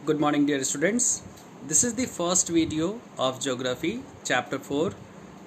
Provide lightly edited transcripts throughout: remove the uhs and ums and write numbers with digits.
Good morning, dear students. This is the first video of Geography, Chapter 4.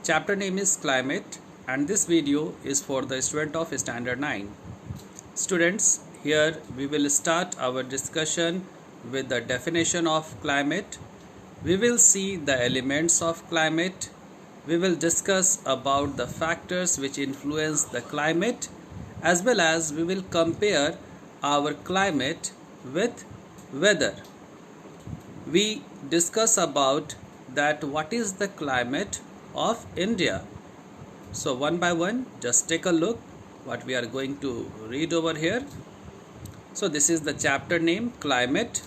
Chapter name is Climate, and this video is for the student of Standard 9. Students, here we will start our discussion with the definition of climate. We will see the elements of climate. We will discuss about the factors which influence the climate, as well as we will compare our climate with weather. We discuss about that what is the climate of India. So one by one, just take a look what we are going to read over here. So this is the chapter name, climate.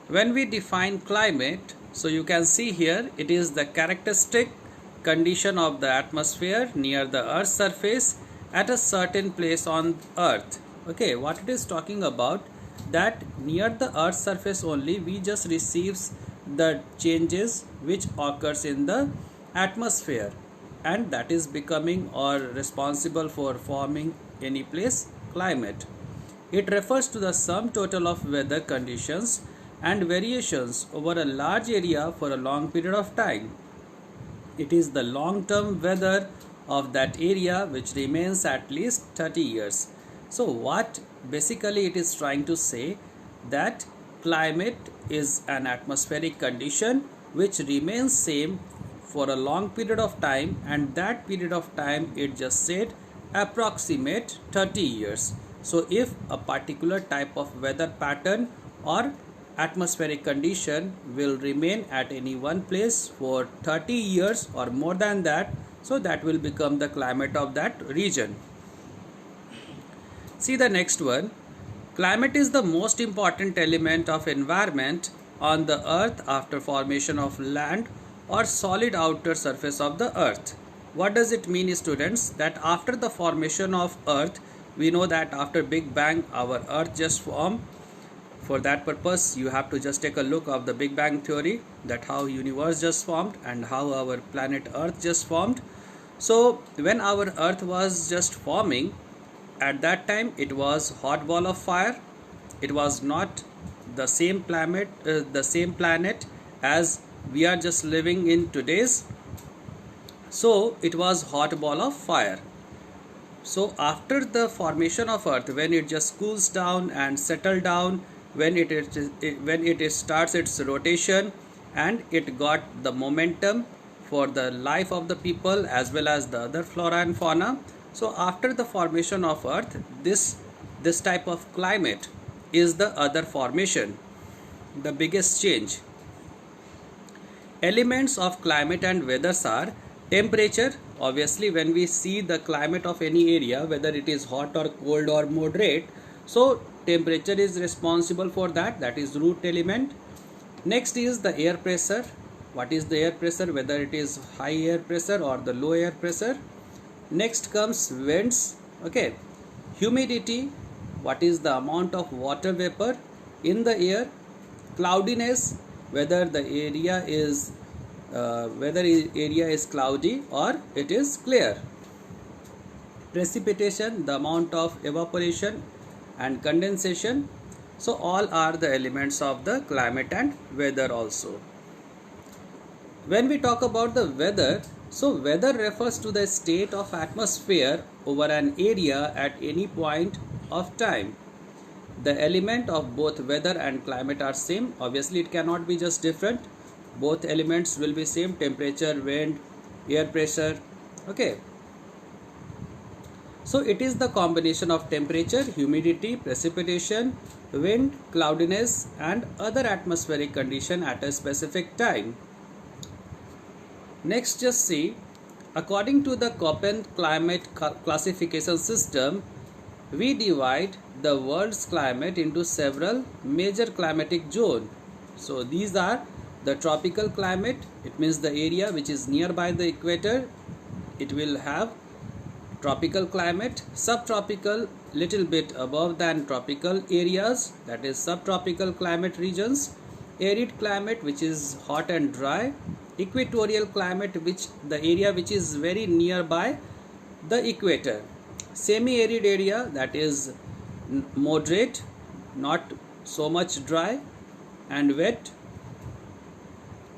When we define climate, so you can see here it is the characteristic condition of the atmosphere near the earth's surface at a certain place on earth. Okay, what it is talking about, that near the earth's surface only we just receives the changes which occurs in the atmosphere, and that is becoming or responsible for forming any place climate. It refers to the sum total of weather conditions and variations over a large area for a long period of time. It is the long-term weather of that area which remains at least 30 years. So what basically it is trying to say, that climate is an atmospheric condition which remains same for a long period of time, and that period of time it just said approximate 30 years. So if a particular type of weather pattern or atmospheric condition will remain at any one place for 30 years or more than that, so that will become the climate of that region. See the next one. Climate is the most important element of environment on the earth after formation of land or solid outer surface of the earth. What does it mean, students? That after the formation of earth, we know that after Big Bang our earth just formed. For that purpose you have to just take a look of the Big Bang theory, that how universe just formed and how our planet earth just formed. So when our earth was just forming, at that time it was hot ball of fire. It was not the same planet as we are just living in today's. So it was hot ball of fire. So after the formation of earth, when it just cools down and settle down, when it starts its rotation and it got the momentum for the life of the people as well as the other flora and fauna. So after the formation of earth, this type of climate is the other formation, the biggest change. Elements of climate and weather are temperature. Obviously when we see the climate of any area, whether it is hot or cold or moderate, so temperature is responsible for that, that is root element. Next is the air pressure. What is the air pressure? Whether it is high air pressure or the low air pressure. Next comes winds. Okay, humidity. What is the amount of water vapor in the air? Cloudiness, whether the area is cloudy or it is clear. Precipitation, the amount of evaporation and condensation. So all are the elements of the climate and weather also. When we talk about the weather, so weather refers to the state of atmosphere over an area at any point of time. The element of both weather and climate are same. Obviously it cannot be just different. Both elements will be same: temperature, wind, air pressure. Okay. So it is the combination of temperature, humidity, precipitation, wind, cloudiness and other atmospheric condition at a specific time. Next, just see, according to the Köppen climate classification system, we divide the world's climate into several major climatic zones. So these are the tropical climate. It means the area which is nearby the equator, it will have tropical climate. Subtropical, little bit above than tropical areas, that is subtropical climate regions. Arid climate, which is hot and dry. Equatorial climate, which the area which is very nearby the equator. Semi-arid area, that is moderate, not so much dry. And wet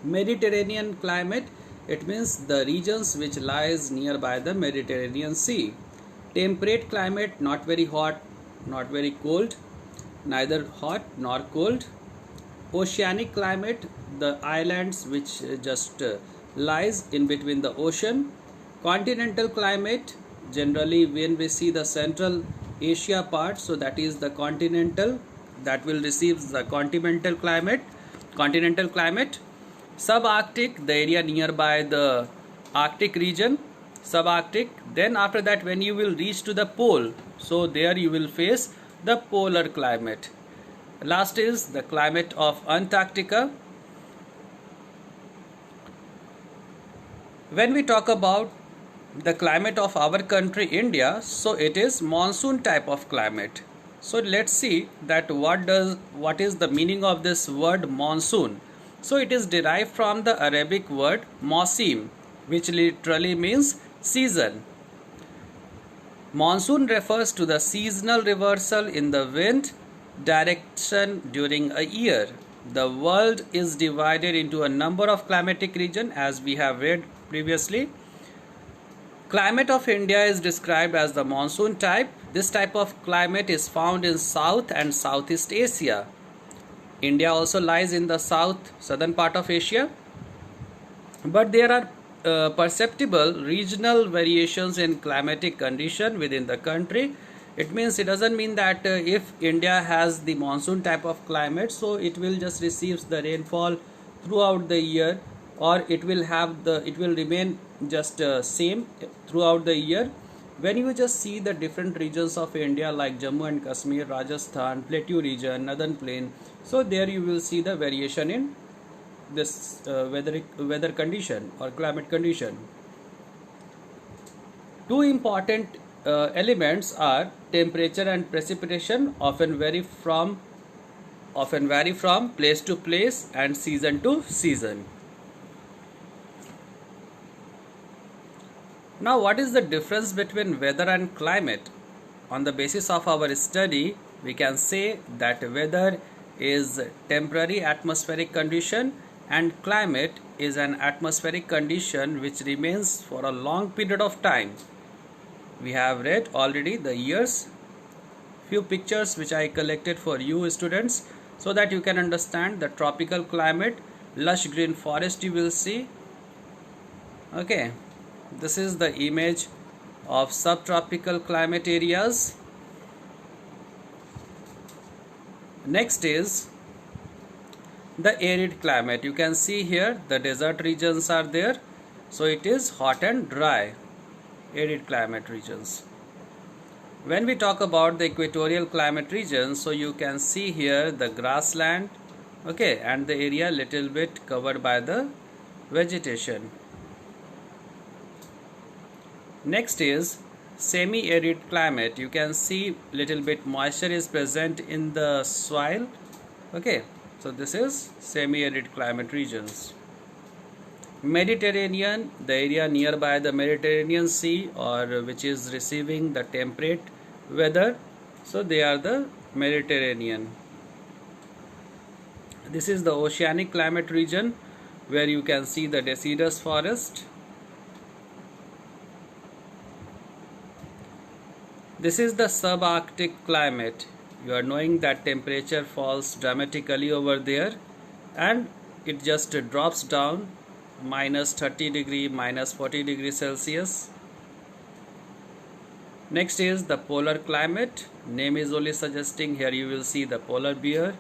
Mediterranean climate, it means the regions which lies nearby the Mediterranean Sea. Temperate climate, not very hot, not very cold, neither hot nor cold. Oceanic climate, the islands which just lies in between the ocean. Continental climate, generally when we see the Central Asia part, so that is the continental, that will receive the continental climate. Subarctic, the area nearby the Arctic region, subarctic. Then after that, when you will reach to the pole, so there you will face the polar climate. Last is the climate of Antarctica. When we talk about the climate of our country India, so it is monsoon type of climate. So let's see that what is the meaning of this word monsoon. So it is derived from the Arabic word mausim, which literally means season. Monsoon refers to the seasonal reversal in the wind direction during a year. The world is divided into a number of climatic regions, as we have read previously. Climate of India is described as the monsoon type. This type of climate is found in South and Southeast Asia. India also lies in the southern part of Asia, but there are perceptible regional variations in climatic condition within the country. It means, it doesn't mean that if India has the monsoon type of climate, so it will just receive the rainfall throughout the year, or it will remain just same throughout the year. When you just see the different regions of India like Jammu and Kashmir, Rajasthan, Plateau region, Northern Plain, so there you will see the variation in this weather condition or climate condition. Two important elements are temperature and precipitation, often vary from place to place and season to season. Now, what is the difference between weather and climate? On the basis of our study, we can say that weather is temporary atmospheric condition and climate is an atmospheric condition which remains for a long period of time. We have read already the years, few pictures which I collected for you students, so that you can understand the tropical climate, lush green forest you will see. Okay. This is the image of subtropical climate areas. Next is the arid climate. You can see here the desert regions are there. So it is hot and dry, arid climate regions. When we talk about the equatorial climate regions, so you can see here the grassland, okay, and the area little bit covered by the vegetation. Next is semi-arid climate. You can see little bit moisture is present in the soil. Okay, so this is semi-arid climate regions. Mediterranean, the area nearby the Mediterranean Sea or which is receiving the temperate weather. So they are the Mediterranean. This is the oceanic climate region where you can see the deciduous forest. This is the subarctic climate. You are knowing that temperature falls dramatically over there and it just drops down minus 30 degree, minus 40 degrees Celsius. Next is the polar climate. Name is only suggesting, here you will see the polar bear,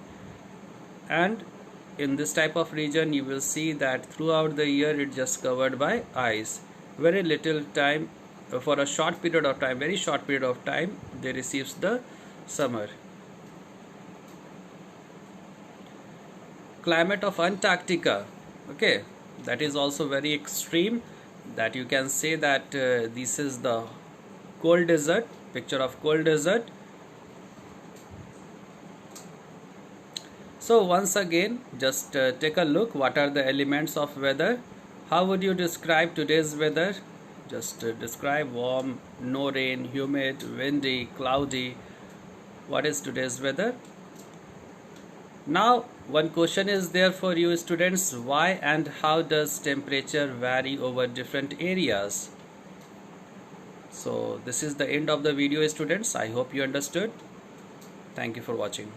and in this type of region you will see that throughout the year it just covered by ice. Very little time, for a short period of time, very short period of time, they receives the summer. Climate of Antarctica, okay, that is also very extreme, that you can say that this is the cold desert, picture of cold desert. So once again, just take a look, what are the elements of weather? How would you describe today's weather? Just describe warm, no rain, humid, windy, cloudy. What is today's weather? Now one question is there for you students: why and how does temperature vary over different areas? So this is the end of the video students. I hope you understood. Thank you for watching.